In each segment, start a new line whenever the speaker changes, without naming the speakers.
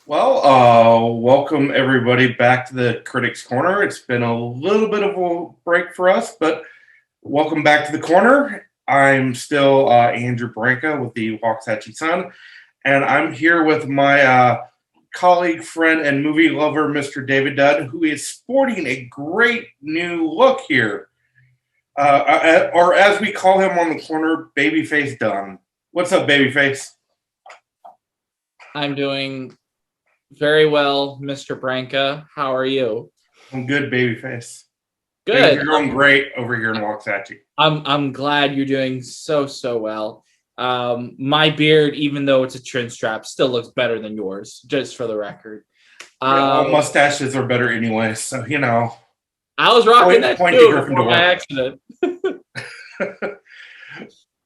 Welcome everybody back to the Critics Corner. It's been a little bit of a break for us, but welcome back to the corner. I'm still Andrew Branca with the Waxahachie Sun, and I'm here with my colleague, friend, and movie lover, Mr. David Dunn, who is sporting a great new look here, or as we call him on the corner, Babyface Dunn. What's up, Babyface?
I'm doing very well, Mr. Branca. How are you?
I'm good, Babyface.
Good.
You're doing great over here in Waxahachie.
I'm glad you're doing so well. My beard, even though it's a chin strap, still looks better than yours, just for the record.
All mustaches are better anyway, so you know.
I was rocking that too before my accident.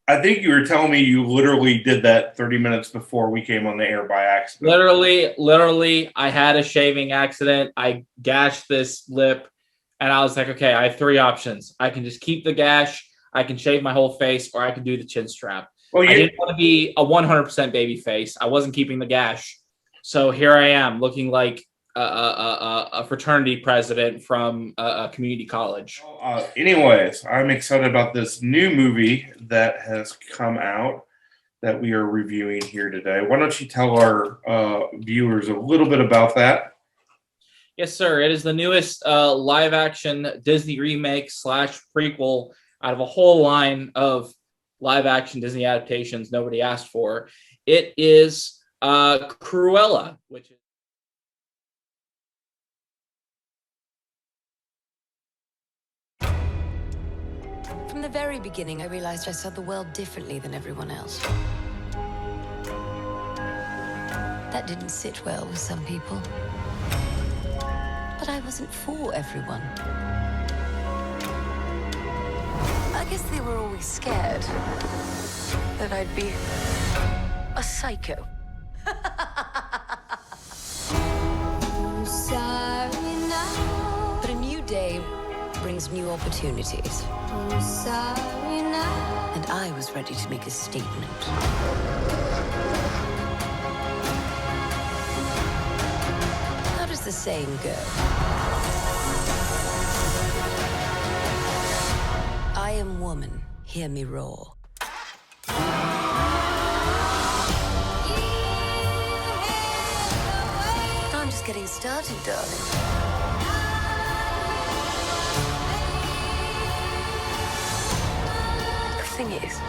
I think you were telling me you literally did that 30 minutes before we came on the air by accident.
Literally, I had a shaving accident. I gashed this lip, and I was like, okay, I have three options. I can just keep the gash, I can shave my whole face, or I can do the chin strap. Well, I didn't want to be a 100% baby face. I wasn't keeping the gash. So here I am, looking like a fraternity president from a community college.
Anyways, I'm excited about this new movie that has come out that we are reviewing here today. Why don't you tell our viewers a little bit about that?
Yes, sir. It is the newest live-action Disney remake / prequel out of a whole line of live-action Disney adaptations nobody asked for. It is Cruella, which is
From the very beginning, I realized I saw the world differently than everyone else. That didn't sit well with some people. But I wasn't for everyone. I guess they were always scared that I'd be a psycho. But a new day brings new opportunities. And I was ready to make a statement. How does the saying go? I am woman, hear me roar. I'm just getting started, darling. The thing is,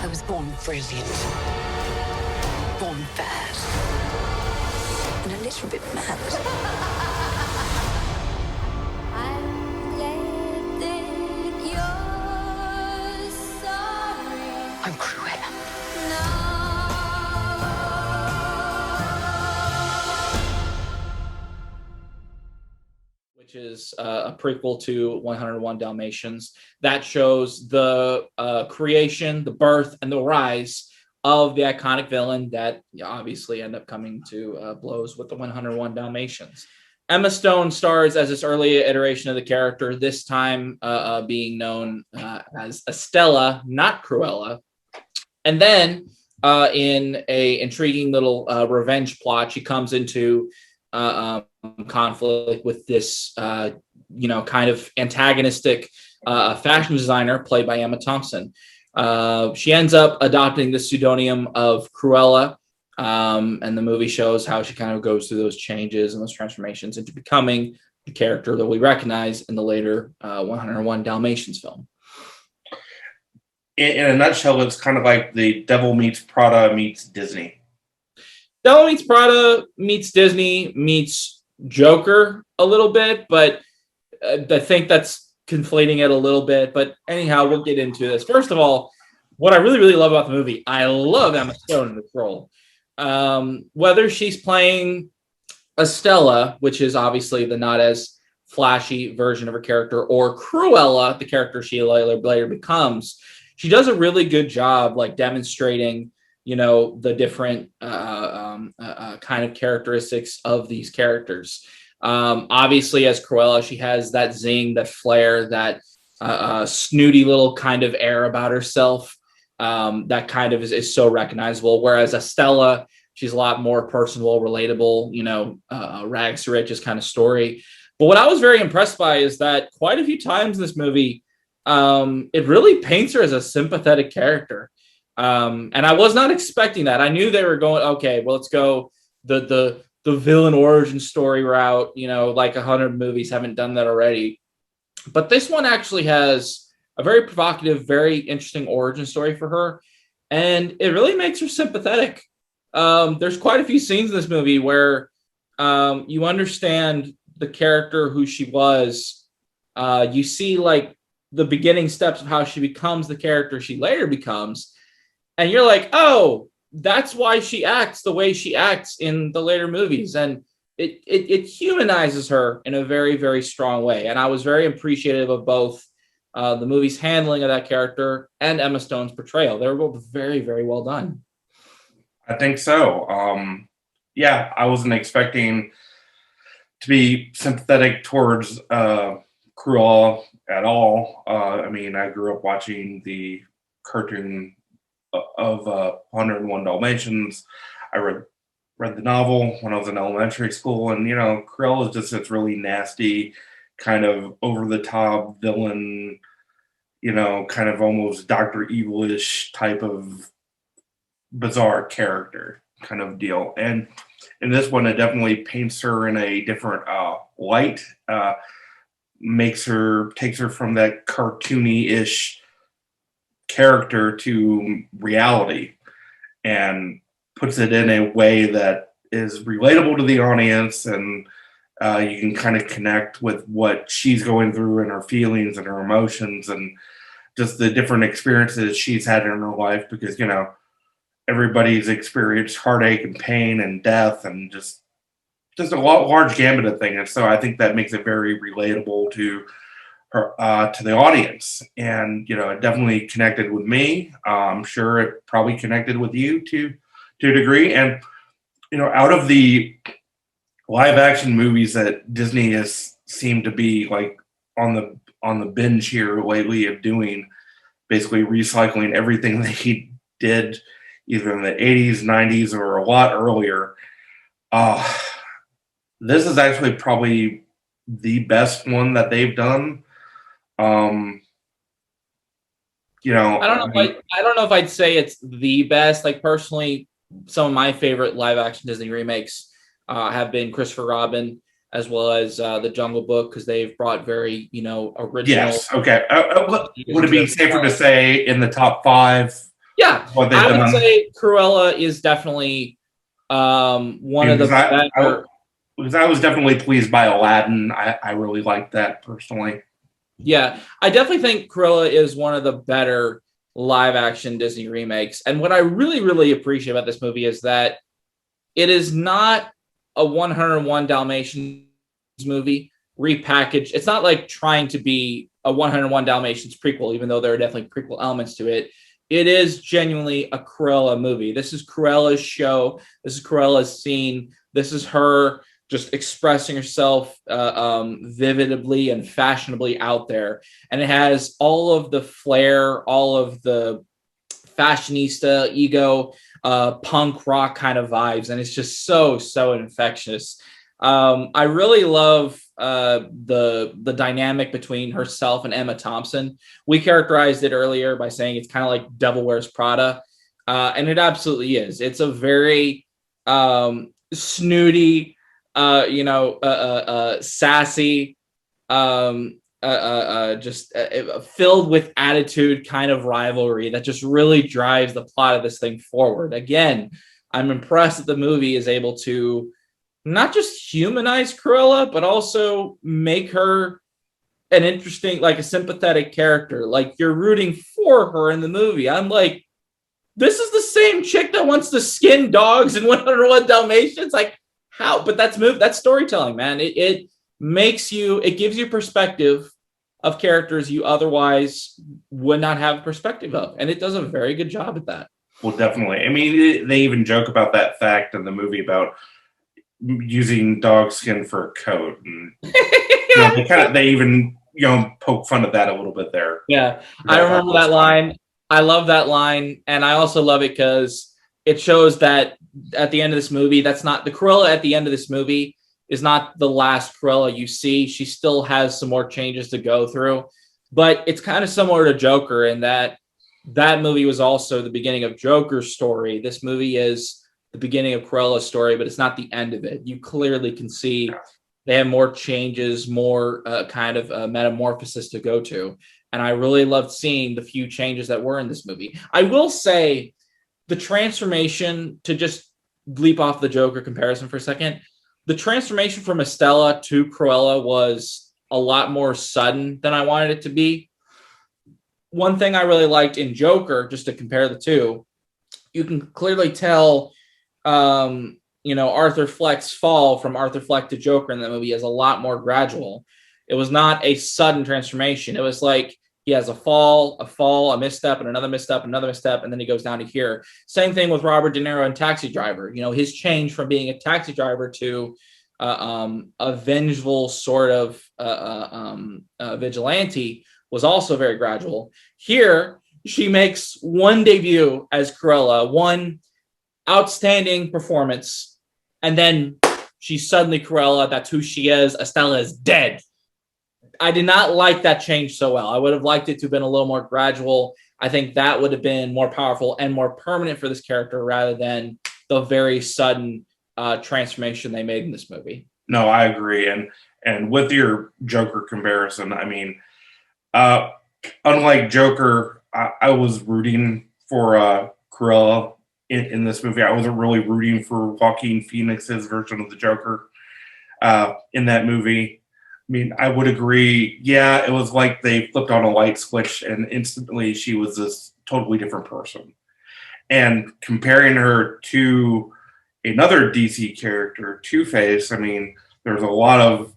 I was born brilliant, born bad, and a little bit mad. I'm Cruella.
Which is a prequel to 101 Dalmatians that shows the creation, the birth, and the rise of the iconic villain that obviously end up coming to blows with the 101 Dalmatians. Emma Stone stars as this early iteration of the character, this time being known as Estella, not Cruella. And then in a intriguing little revenge plot, she comes into conflict with this, kind of antagonistic fashion designer played by Emma Thompson. She ends up adopting the pseudonym of Cruella, and the movie shows how she kind of goes through those changes and those transformations into becoming the character that we recognize in the later 101 Dalmatians film.
In a nutshell, it's kind of like the Devil Meets Prada meets Disney.
Devil Meets Prada meets Disney meets Joker a little bit, but I think that's conflating it a little bit. But anyhow, we'll get into this. First of all, what I really love about the movie, I love Emma Stone in this role. Whether she's playing Estella, which is obviously the not as flashy version of her character, or Cruella, the character she later becomes, she does a really good job, like demonstrating, the different kind of characteristics of these characters. Obviously, as Cruella, she has that zing, that flair, that snooty little kind of air about herself that kind of is so recognizable. Whereas Estella, She's a lot more personable, relatable, rags to riches kind of story. But what I was very impressed by is that quite a few times in this movie, it really paints her as a sympathetic character. And I was not expecting that. I knew they were going, okay, well, let's go the villain origin story route, like 100 movies haven't done that already. But this one actually has a very provocative, very interesting origin story for her. And it really makes her sympathetic. There's quite a few scenes in this movie where you understand the character, who she was. You see like the beginning steps of how she becomes the character she later becomes. And you're like, oh, that's why she acts the way she acts in the later movies. And it humanizes her in a very, very strong way. And I was very appreciative of both the movie's handling of that character and Emma Stone's portrayal. They were both very, very well done.
I think so. I wasn't expecting to be sympathetic towards Cruella at all. I grew up watching the cartoon of 101 Dalmatians. I read the novel when I was in elementary school, and Cruella is just this really nasty, kind of over the top villain, kind of almost Dr. Evil-ish type of bizarre character kind of deal. And in this one, it definitely paints her in a different light, takes her from that cartoony-ish character to reality, and puts it in a way that is relatable to the audience, and you can kind of connect with what she's going through and her feelings and her emotions and just the different experiences she's had in her life, because everybody's experienced heartache and pain and death and just a large gamut of things. And so I think that makes it very relatable to her, to the audience. And it definitely connected with me. I'm sure it probably connected with you to a degree. And out of the live action movies that Disney has seemed to be like on the binge here lately of doing, basically recycling everything they did either in the 80s, 90s, or a lot earlier. This is actually probably the best one that they've done.
I don't know if I'd say it's the best. Like, personally, some of my favorite live action Disney remakes have been Christopher Robin, as well as The Jungle Book, because they've brought very, original.
Yes. Okay. Would it be safer to say in the top 5?
Yeah, I would say Cruella is definitely one of the better.
Because I was definitely pleased by Aladdin. I really liked that personally.
Yeah, I definitely think Cruella is one of the better live action Disney remakes. And what I really, really appreciate about this movie is that it is not a 101 Dalmatians movie repackaged. It's not like trying to be a 101 Dalmatians prequel, even though there are definitely prequel elements to it. It is genuinely a Cruella movie. This is Cruella's show. This is Cruella's scene. This is her just expressing herself vividly and fashionably out there. And it has all of the flair, all of the fashionista, ego, punk rock kind of vibes. And it's just so infectious. I really love the dynamic between herself and Emma Thompson. We characterized it earlier by saying it's kind of like Devil Wears Prada. And it absolutely is. It's a very snooty, sassy, just filled with attitude kind of rivalry that just really drives the plot of this thing forward. Again, I'm impressed that the movie is able to not just humanize Cruella, but also make her an interesting, like a sympathetic character. Like, you're rooting for her in the movie. I'm like, this is the same chick that wants to skin dogs in 101 Dalmatians. Like, how? But that's storytelling, man. It makes you, it gives you perspective of characters you otherwise would not have perspective of. And it does a very good job at that.
Well, definitely. I mean, they even joke about that fact in the movie about using dog skin for a coat. And, they even, poke fun at that a little bit there.
Yeah. I remember that line. I love that line. And I also love it because it shows that at the end of this movie, that's not the Cruella at the end of this movie is not the last Cruella you see. She still has some more changes to go through, but it's kind of similar to Joker in that movie was also the beginning of Joker's story. This movie is the beginning of Cruella's story, but it's not the end of it. You clearly can see they have more changes, more kind of metamorphosis to go to. And I really loved seeing the few changes that were in this movie. I will say the transformation, to just leap off the Joker comparison for a second, the transformation from Estella to Cruella was a lot more sudden than I wanted it to be. One thing I really liked in Joker, just to compare the two, you can clearly tell, Arthur Fleck's fall from Arthur Fleck to Joker in that movie is a lot more gradual. It was not a sudden transformation. It was like he has a fall, a misstep, and another misstep, and then he goes down to here. Same thing with Robert De Niro in Taxi Driver. His change from being a taxi driver to a vengeful sort of vigilante was also very gradual. Here, she makes one debut as Cruella, one outstanding performance, and then she's suddenly Cruella. That's who she is. Estella is dead. I did not like that change so well. I would have liked it to have been a little more gradual. I think that would have been more powerful and more permanent for this character rather than the very sudden transformation they made in this movie.
No, I agree. And with your Joker comparison, I mean, unlike Joker, I was rooting for Cruella in this movie. I wasn't really rooting for Joaquin Phoenix's version of the Joker in that movie. I mean, I would agree. Yeah, it was like they flipped on a light switch and instantly she was this totally different person. And comparing her to another DC character, Two-Face, I mean, there's a lot of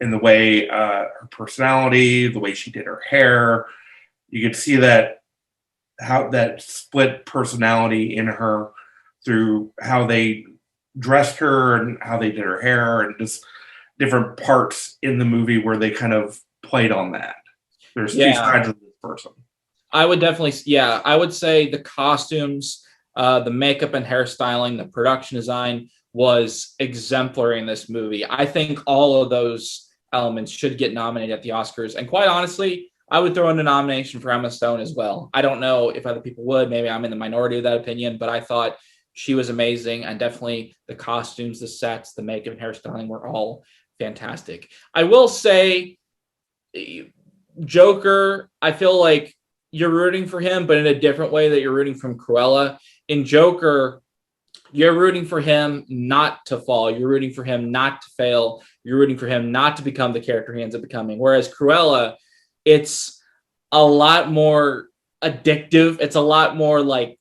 in the way her personality, the way she did her hair. You could see how that split personality in her through how they dressed her and how they did her hair and just different parts in the movie where they kind of played on that. There's two sides of this person.
I would definitely, I would say the costumes, the makeup and hairstyling, the production design was exemplary in this movie. I think all of those elements should get nominated at the Oscars. And quite honestly, I would throw in a nomination for Emma Stone as well. I don't know if other people would. Maybe I'm in the minority of that opinion, but I thought she was amazing. And definitely the costumes, the sets, the makeup and hairstyling were all fantastic. I will say Joker, I feel like you're rooting for him, but in a different way that you're rooting from Cruella. In Joker, you're rooting for him not to fall. You're rooting for him not to fail. You're rooting for him not to become the character he ends up becoming. Whereas Cruella, it's a lot more addictive. It's a lot more like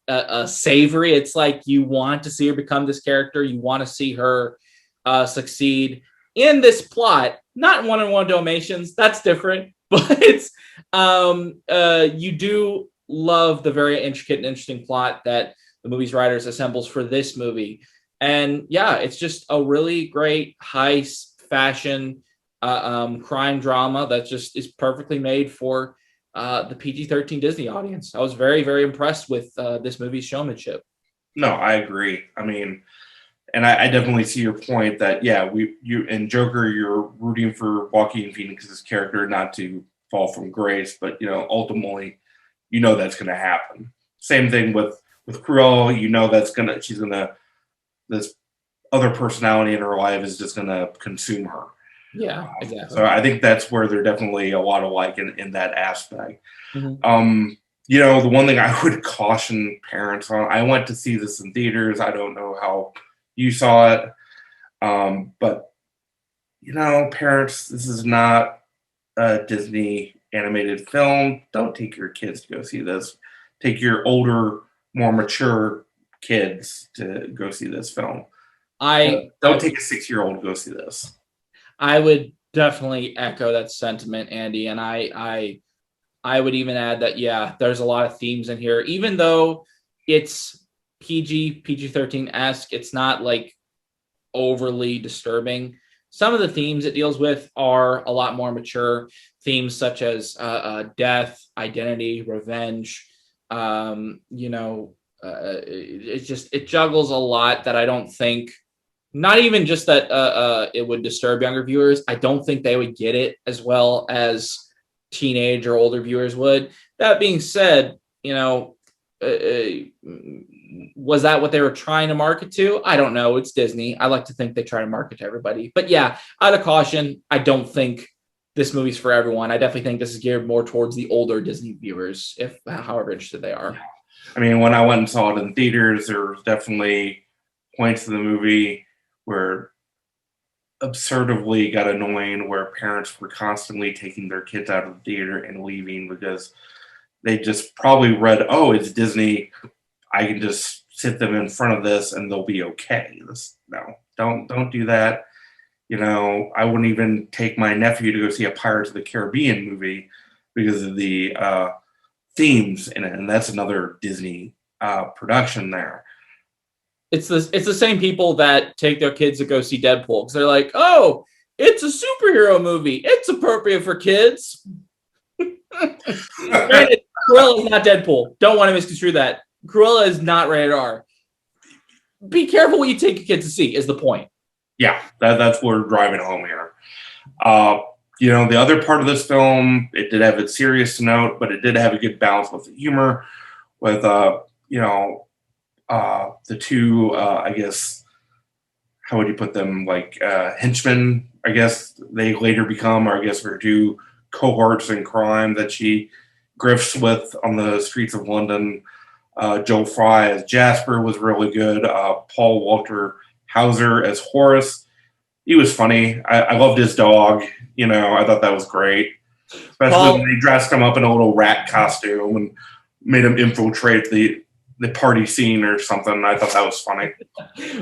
savory. It's like you want to see her become this character. You want to see her succeed in this plot. Not one-on-one Dalmatians. That's different. But it's you do love the very intricate and interesting plot that the movie's writers assembles for this movie. And yeah, it's just a really great high fashion crime drama that just is perfectly made for the PG-13 Disney audience. I was very, very impressed with this movie's showmanship.
No, I agree. I mean, and I definitely see your point that, you in Joker, you're rooting for Joaquin Phoenix's character not to fall from grace, but, ultimately, that's going to happen. Same thing with Cruella, this other personality in her life is just going to consume her.
Yeah, exactly.
So I think that's where they're definitely a lot alike in that aspect.
Mm-hmm.
The one thing I would caution parents on, I went to see this in theaters. I don't know how you saw it. But, parents, this is not a Disney animated film. Don't take your kids to go see this. Take your older, more mature kids to go see this film. Don't take a 6-year-old to go see this.
I would definitely echo that sentiment, Andy. And I would even add that, there's a lot of themes in here, even though it's PG-13-esque, it's not like overly disturbing. Some of the themes it deals with are a lot more mature themes, such as death, identity, revenge, it juggles a lot that I don't think. Not even just that it would disturb younger viewers. I don't think they would get it as well as teenage or older viewers would. That being said, was that what they were trying to market to? I don't know. It's Disney. I like to think they try to market to everybody. But yeah, out of caution, I don't think this movie's for everyone. I definitely think this is geared more towards the older Disney viewers, however interested they are.
I mean, when I went and saw it in theaters, there was definitely points in the movie where absurdly got annoying, where parents were constantly taking their kids out of the theater and leaving because they just probably read, oh, it's Disney, I can just sit them in front of this and they'll be okay. No, don't do that. I wouldn't even take my nephew to go see a Pirates of the Caribbean movie because of the themes in it, and that's another Disney production there.
It's the same people that take their kids to go see Deadpool because they're like, oh, it's a superhero movie. It's appropriate for kids. Granted, Cruella is not Deadpool. Don't want to misconstrue that. Cruella is not rated R. Be careful what you take your kids to see is the point.
Yeah, that's what we're driving home here. The other part of this film, it did have its serious note, but it did have a good balance with the humor, with the two, I guess, how would you put them, like henchmen, I guess they later become, or I guess were two cohorts in crime that she grifts with on the streets of London. Joe Fry as Jasper was really good. Paul Walter Hauser as Horace. He was funny. I loved his dog. I thought that was great. Especially when they dressed him up in a little rat costume and made him infiltrate the party scene or something. I thought that was funny.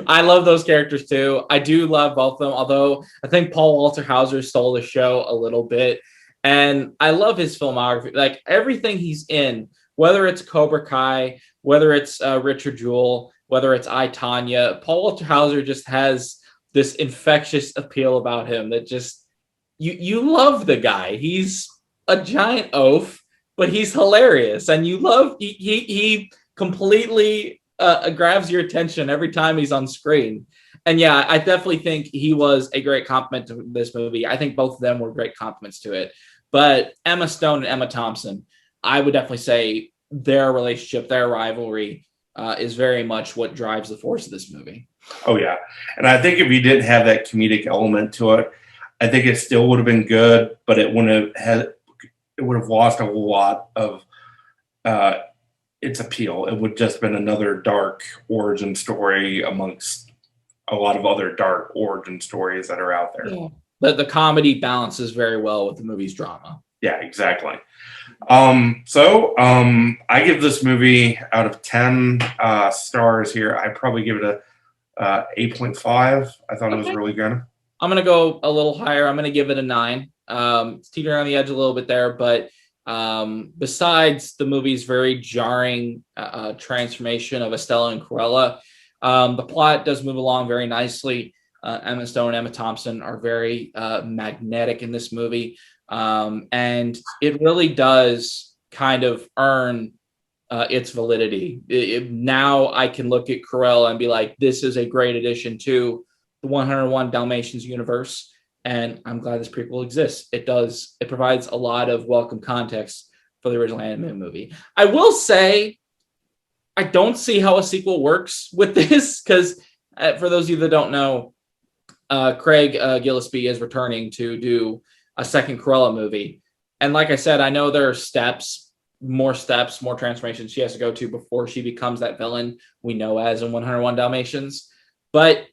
I love those characters too. I do love both of them, although I think Paul Walter Hauser stole the show a little bit. And I love his filmography. Like everything he's in, whether it's Cobra Kai, whether it's Richard Jewell, whether it's I, Tonya, Paul Walter Hauser just has this infectious appeal about him that just, you love the guy. He's a giant oaf, but he's hilarious. And you love, he completely grabs your attention every time he's on screen. And yeah, I definitely think he was a great compliment to this movie. I think both of them were great compliments to it. But Emma Stone and Emma Thompson, I would definitely say their relationship, their rivalry is very much what drives the force of this movie.
Oh, yeah. And I think if you didn't have that comedic element to it, I think it still would have been good, but it would have lost a lot of its appeal. It would just been another dark origin story amongst a lot of other dark origin stories that are out there.
Yeah. The comedy balances very well with the movie's drama.
Yeah, exactly. I give this movie out of 10 stars here. I probably give it a 8.5. I thought it was really good.
I'm going to go a little higher. I'm going to give it a 9. It's teetering on the edge a little bit there, but besides the movie's very jarring transformation of Estella and Cruella, the plot does move along very nicely. Emma Stone and Emma Thompson are very magnetic in this movie. And it really does kind of earn its validity. Now I can look at Cruella and be like, this is a great addition to the 101 Dalmatians universe. And I'm glad this prequel exists. It provides a lot of welcome context for the original animated movie. I will say, I don't see how a sequel works with this, because for those of you that don't know, Craig Gillespie is returning to do a second Cruella movie. And like I said, I know there are more transformations she has to go to before she becomes that villain we know as in 101 Dalmatians. But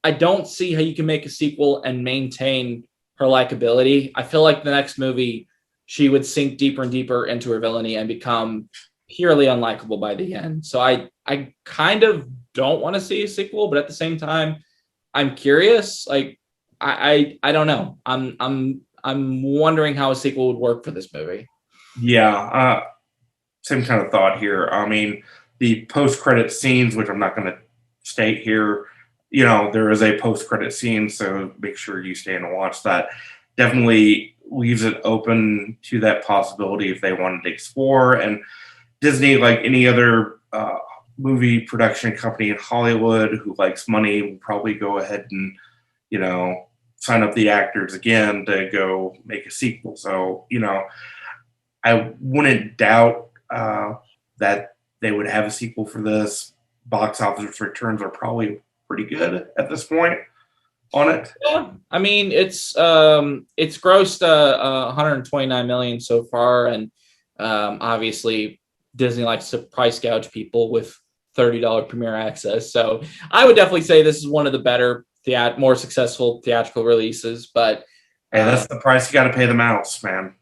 I don't see how you can make a sequel and maintain her likability. I feel like the next movie, she would sink deeper and deeper into her villainy and become purely unlikable by the end. So I kind of don't want to see a sequel, but at the same time, I'm curious. Like, I don't know. I'm wondering how a sequel would work for this movie.
Yeah, same kind of thought here. I mean, the post-credit scenes, which I'm not going to state here, there is a post-credit scene, so make sure you stay and watch that. Definitely leaves it open to that possibility if they wanted to explore. And Disney, like any other movie production company in Hollywood who likes money will probably go ahead and, sign up the actors again to go make a sequel. So, I wouldn't doubt that they would have a sequel for this. Box office returns are probably pretty good at this point on it.
Yeah, I mean it's grossed 129 million so far, and obviously Disney likes to price gouge people with $30 premiere access. So I would definitely say this is one of the better, more successful theatrical releases. But
hey, that's the price you got to pay the mouse, man.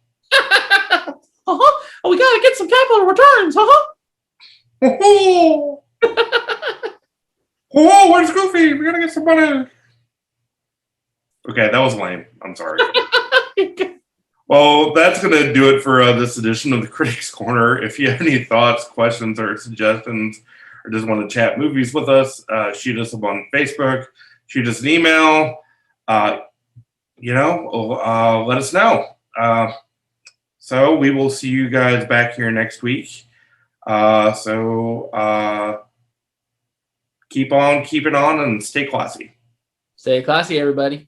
Oh, we gotta get some capital returns,
Oh, where's Goofy? We gotta get some money. Okay, that was lame. I'm sorry. Well, that's going to do it for this edition of the Critics Corner. If you have any thoughts, questions, or suggestions, or just want to chat movies with us, shoot us up on Facebook, shoot us an email. Let us know. So we will see you guys back here next week. Keep on keeping on and stay classy.
Stay classy, everybody.